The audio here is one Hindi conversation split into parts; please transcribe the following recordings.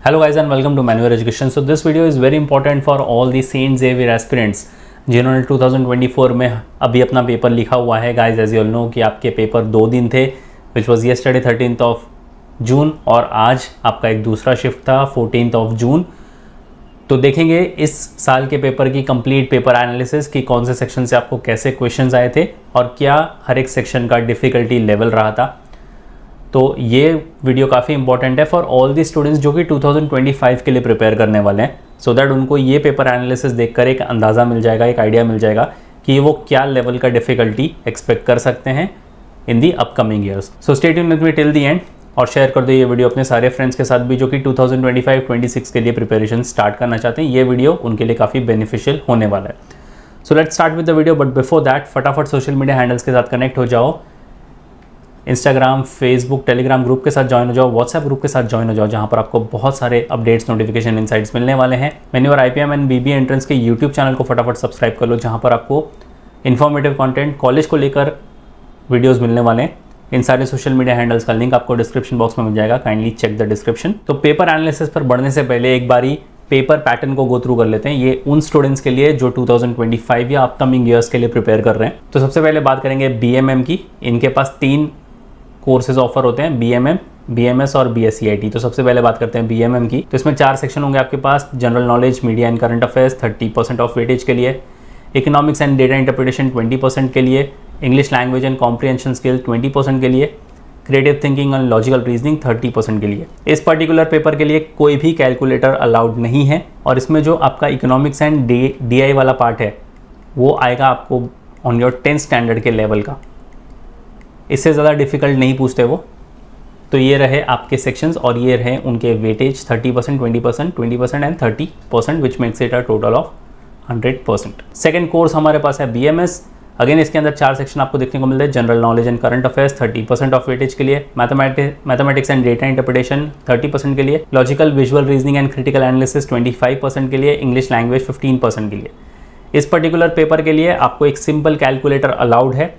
Hello guys and welcome to Manual Education. So this video is very important for all the Saint Xavier aspirants जिन्होंने 2024 में अभी अपना पेपर लिखा हुआ है. Guys as you all know कि आपके पेपर 2 दिन थे which was yesterday 13th of June और आज आपका एक दूसरा शिफ्ट था 14th of June. तो देखेंगे इस साल के पेपर की कंप्लीट पेपर एनालिसिस कि कौन से सेक्शन से आपको कैसे क्वेश्चंस आए थे और क्या हर एक सेक्शन का डिफ़िकल्टी लेवल रहा था. तो ये वीडियो काफ़ी इंपॉर्टेंट है फॉर ऑल दी स्टूडेंट्स जो कि 2025 के लिए प्रिपेयर करने वाले हैं, सो दैट उनको ये पेपर एनालिसिस देखकर एक अंदाज़ा मिल जाएगा, एक आइडिया मिल जाएगा कि वो क्या लेवल का डिफ़िकल्टी एक्सपेक्ट कर सकते हैं in the upcoming years. So stay tuned with me till the end और शेयर कर दो ये वीडियो अपने सारे फ्रेंड्स के साथ भी जो कि 2025-26 के लिए प्रिपरेशन स्टार्ट करना चाहते हैं. ये वीडियो उनके लिए काफ़ी बेनिफिशियल होने वाला है. So let's start with the video, but before that फटाफट सोशल मीडिया हैंडल्स के साथ कनेक्ट हो जाओ. इंस्टाग्राम, फेसबुक, टेलीग्राम ग्रुप के साथ ज्वाइन हो जाओ, व्हाट्सएप ग्रुप के साथ ज्वाइन हो जाओ, जहां पर आपको बहुत सारे अपडेट्स, नोटिफिकेशन, इनसाइट्स मिलने वाले हैं. मैंने और IPM एंड BBA एंट्रेंस के यूट्यूब चैनल को फटाफट सब्सक्राइब कर लो, जहां पर आपको इन्फॉर्मेटिव कंटेंट, कॉलेज को लेकर वीडियोस मिलने वाले हैं. इन सारे सोशल मीडिया हैंडल्स का लिंक आपको डिस्क्रिप्शन बॉक्स में मिल जाएगा, काइंडली चेक द डिस्क्रिप्शन. तो पेपर एनालिसिस पर बढ़ने से पहले एक बारी पेपर पैटर्न को गो थ्रू कर लेते हैं. ये उन स्टूडेंट्स के लिए जो 2025 या अपकमिंग ईयर्स के लिए प्रिपेयर कर रहे हैं. तो सबसे पहले बात करेंगे BMM की. इनके पास 3 कोर्सेज ऑफर होते हैं, BMM, BMS और BSCIT. तो सबसे पहले बात करते हैं BMM की. तो इसमें 4 सेक्शन होंगे आपके पास. General knowledge, media and current affairs 30% of weightage के लिए, इकोनॉमिक्स एंड डेटा इंटरप्रिटेशन 20% के लिए, English language and comprehension skill 20% के लिए, creative thinking and logical reasoning 30% के लिए. इस पर्टिकुलर पेपर के लिए कोई भी कैलकुलेटर अलाउड नहीं है और इसमें जो आपका इकोनॉमिक्स एंड DI वाला पार्ट है वो आएगा आपको ऑन योर 10th स्टैंडर्ड के लेवल का. इससे ज़्यादा डिफ़िकल्ट नहीं पूछते वो. तो ये रहे आपके सेक्शंस और ये रहे उनके weightage 30%, 20% and 30%, which makes it a total of 100%. Second course हमारे पास है BMS. अगेन इसके अंदर 4 सेक्शन आपको देखने को मिलते हैं. General knowledge and current affairs 30% of weightage के लिए, मैथमेटिक्स एंड डेटा इंटरप्रिटेशन 30% के लिए, logical visual reasoning and critical analysis 25% के लिए, इंग्लिश लैंग्वेज 15% के लिए. इस पर्टिकुलर पेपर के लिए आपको एक सिंपल कैलकुलेटर अलाउड है.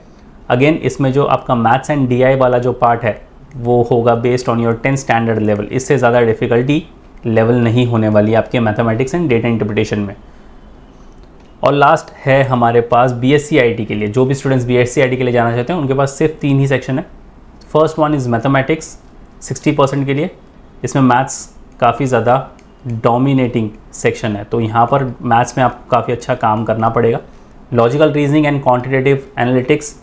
अगेन इसमें जो आपका मैथ्स एंड DI वाला जो पार्ट है वो होगा based on your 10th standard level. इससे ज़्यादा डिफ़िकल्टी लेवल नहीं होने वाली आपके मैथमेटिक्स एंड डेटा इंटरप्रिटेशन में. और लास्ट है हमारे पास BSCIT के लिए. जो भी स्टूडेंट्स BSCIT के लिए जाना चाहते हैं उनके पास सिर्फ 3 ही सेक्शन है. फर्स्ट वन इज़ मैथमेटिक्स 60% के लिए. इसमें मैथ्स काफ़ी ज़्यादा डोमिनेटिंग सेक्शन है, तो यहाँ पर मैथ्स में आपको काफ़ी अच्छा काम करना पड़ेगा. Logical reasoning and quantitative analytics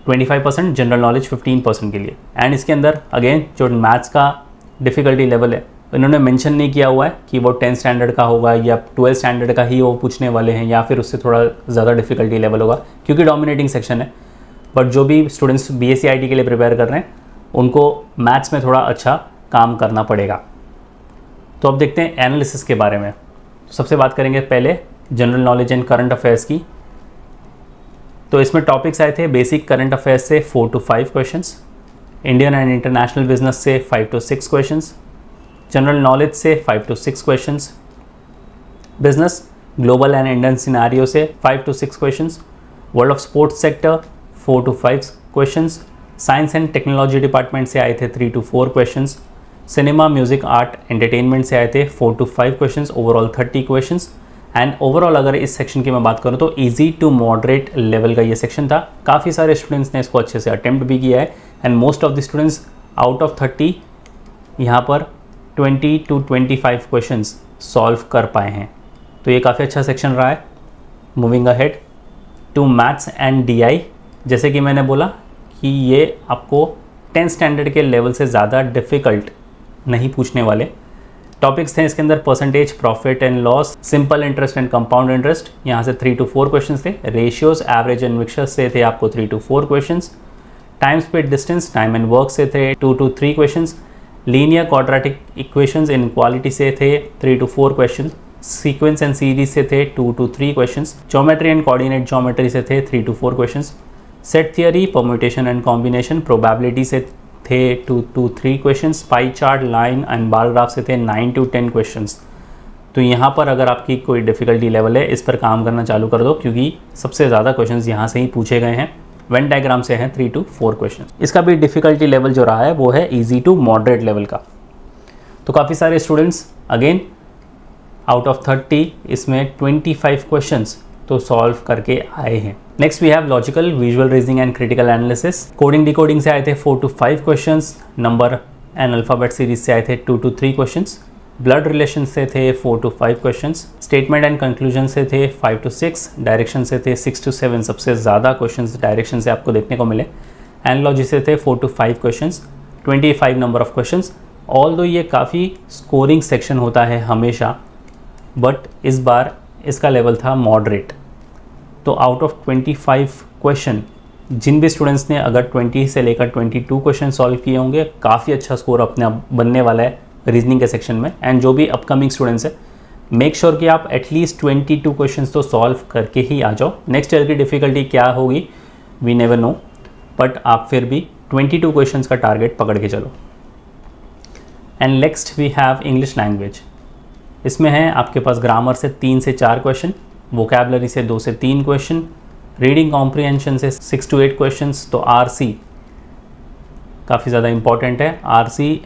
25%, general knowledge 15% के लिए. एंड इसके अंदर अगेन जो मैथ्स का डिफ़िकल्टी लेवल है इन्होंने मेंशन नहीं किया हुआ है कि वो 10th स्टैंडर्ड का होगा या 12th स्टैंडर्ड का ही वो पूछने वाले हैं या फिर उससे थोड़ा ज़्यादा डिफ़िकल्टी लेवल होगा, क्योंकि डोमिनेटिंग सेक्शन है. बट जो भी स्टूडेंट्स BSCIT के लिए प्रिपेयर कर रहे हैं उनको मैथ्स में थोड़ा अच्छा काम करना पड़ेगा. तो अब देखते हैं एनालिसिस के बारे में. सबसे बात करेंगे पहले general knowledge and current affairs की. तो इसमें टॉपिक्स आए थे बेसिक करंट अफेयर्स से 4 to 5 questions, Indian and international business से 5 to 6 क्वेश्चंस, जनरल नॉलेज से 5 to 6 questions, business global and Indian scenario से 5 to 6 questions, world of sports sector 4 to 5 questions, science and technology department से आए थे 3 to 4 questions, cinema, music, art, entertainment से आए थे 4 to 5 questions, overall 30 questions. And overall अगर इस सेक्शन की मैं बात करूँ तो इजी टू मॉडरेट लेवल का ये सेक्शन था. काफ़ी सारे स्टूडेंट्स ने इसको अच्छे से अटेम्प्ट भी किया है and most of the students out of 30 यहाँ पर 20 to 25 क्वेश्चंस सॉल्व कर पाए हैं. तो ये काफ़ी अच्छा सेक्शन रहा है. Moving ahead to maths and DI. जैसे कि मैंने बोला कि ये आपको 10th स्टैंडर्ड के लेवल से ज़्यादा डिफ़िकल्ट नहीं पूछने वाले. टॉपिक्स थे इसके अंदर percentage, profit and loss, simple interest and compound interest, यहाँ से 3 to 4 क्वेश्चंस थे. रेशियोज, एवरेज एंड मिक्सचर से थे आपको 3 to 4 questions. Time, speed, distance, time and work से थे 2 to 3 questions. Linear quadratic equations in equality से थे 3 to 4 questions. Sequence and series से थे 2 to 3 questions. Geometry and coordinate geometry से थे 3 to 4 questions. Set theory, permutation and combination, probability से थे 2 to 3 questions. Pie chart, line and bar graph से थे 9 to 10 क्वेश्चंस. तो यहाँ पर अगर आपकी कोई डिफ़िकल्टी लेवल है इस पर काम करना चालू कर दो, क्योंकि सबसे ज़्यादा क्वेश्चंस यहाँ से ही पूछे गए हैं. वेन डायग्राम से हैं 3 to 4 क्वेश्चन. इसका भी डिफ़िकल्टी लेवल जो रहा है वो है ईजी टू मॉडरेट लेवल का. तो काफ़ी सारे स्टूडेंट्स अगेन आउट ऑफ 30 इसमें 25 क्वेश्चंस तो सॉल्व करके आए हैं। Next we have logical, visual reasoning and critical analysis. Coding decoding से आए थे 4 to 5 questions. Number and alphabet series से आए थे 2 to 3 क्वेश्चंस। ब्लड रिलेशन से थे 4 to 5 questions. Statement and conclusion से थे 5 to 6। डायरेक्शन से थे 6 to 7, सबसे ज़्यादा क्वेश्चंस डायरेक्शन से आपको देखने को मिले। एनालॉजी से थे 4 to 5 questions, 25 number of questions. Although ये काफ़ी स्कोरिंग सेक्शन होता है हमेशा, बट इस बार इसका लेवल था मॉडरेट। तो आउट ऑफ 25 क्वेश्चन जिन भी स्टूडेंट्स ने अगर 20 से लेकर 22 क्वेश्चन सॉल्व किए होंगे, काफ़ी अच्छा स्कोर अपने आप बनने वाला है रीजनिंग के सेक्शन में। एंड जो भी अपकमिंग स्टूडेंट्स है, मेक श्योर कि आप एटलीस्ट 22 क्वेश्चंस तो सॉल्व करके ही आ जाओ। नेक्स्ट ईयर की डिफ़िकल्टी क्या होगी वी नेवर नो, बट आप फिर भी 22 क्वेश्चंस का टारगेट पकड़ के चलो। And next we have English language. इसमें है आपके पास ग्रामर से 3 से 4 क्वेश्चन, वोकैबलरी से 2 से 3 क्वेश्चन, रीडिंग कॉम्प्रिहेंशन से 6 to 8 क्वेश्चंस। तो आरसी काफ़ी ज़्यादा इंपॉर्टेंट है। आरसी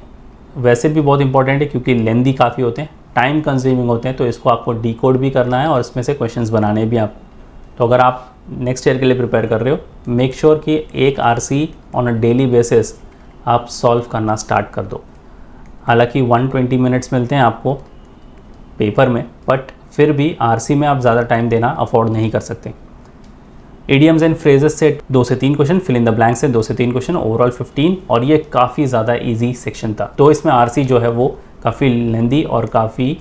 वैसे भी बहुत इंपॉर्टेंट है क्योंकि लेंदी काफ़ी होते हैं, टाइम कंज्यूमिंग होते हैं, तो इसको आपको डिकोड भी करना है और इसमें से क्वेश्चंस बनाने भी आप। तो अगर आप नेक्स्ट ईयर के लिए प्रिपेयर कर रहे हो, मेक श्योर कि एक RC on a daily basis आप सॉल्व करना स्टार्ट कर दो। हालांकि 120 मिनट्स मिलते हैं आपको पेपर में, बट फिर भी आरसी में आप ज़्यादा टाइम देना अफोर्ड नहीं कर सकते। इडियम्स एंड फ्रेजेस से 2 से 3 question, fill in the blank से 2 से 3 क्वेश्चन, ओवरऑल 15। और ये काफ़ी ज़्यादा इजी सेक्शन था। तो इसमें आरसी जो है वो काफ़ी लेंदी और काफ़ी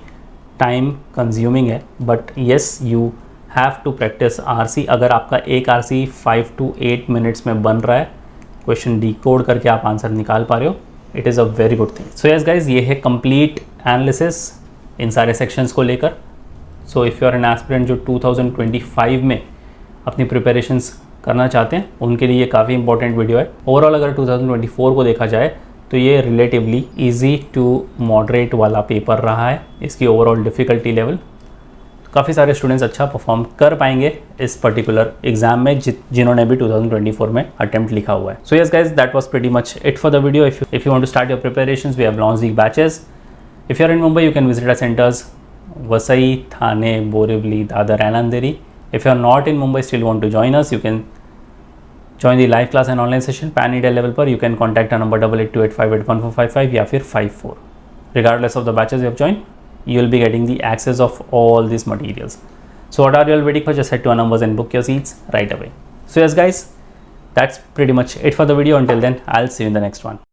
टाइम कंज्यूमिंग है, but yes you have to practice RC. अगर आपका एक आरसी 5 to 8 मिनट्स में बन रहा है, क्वेश्चन डिकोड करके आप आंसर निकाल पा रहे हो, it is a very good thing. So yes guys, ये है कंप्लीट एनालिसिस इन सारे सेक्शंस को लेकर। So if you are an aspirant जो 2025 में अपनी प्रिपरेशंस करना चाहते हैं, उनके लिए ये काफ़ी इंपॉर्टेंट वीडियो है। ओवरऑल अगर 2024 को देखा जाए तो ये रिलेटिवली इजी टू मॉडरेट वाला पेपर रहा है। इसकी ओवरऑल डिफ़िकल्टी लेवल, काफ़ी सारे स्टूडेंट्स अच्छा परफॉर्म कर पाएंगे इस पर्टिकुलर एग्जाम में जिन्होंने भी 2024 में अटेम्प्ट लिखा हुआ है। So yes guys, that was pretty much it for the video. If you want to start your preparations, we have launched the batches. If you are in Mumbai, you can visit our centers Vasai, Thane, Borivali, Dadar and Andheri. If you are not in Mumbai, still want to join us, you can join the live class and online session pan India level पर। You can contact our number 8828581455 या फिर 54। Regardless of the batches you have joined, you will be getting the access of all these materials. So what are you all waiting for? Just head to our numbers and book your seats right away. So yes guys, that's pretty much it for the video. Until then, I'll see you in the next one.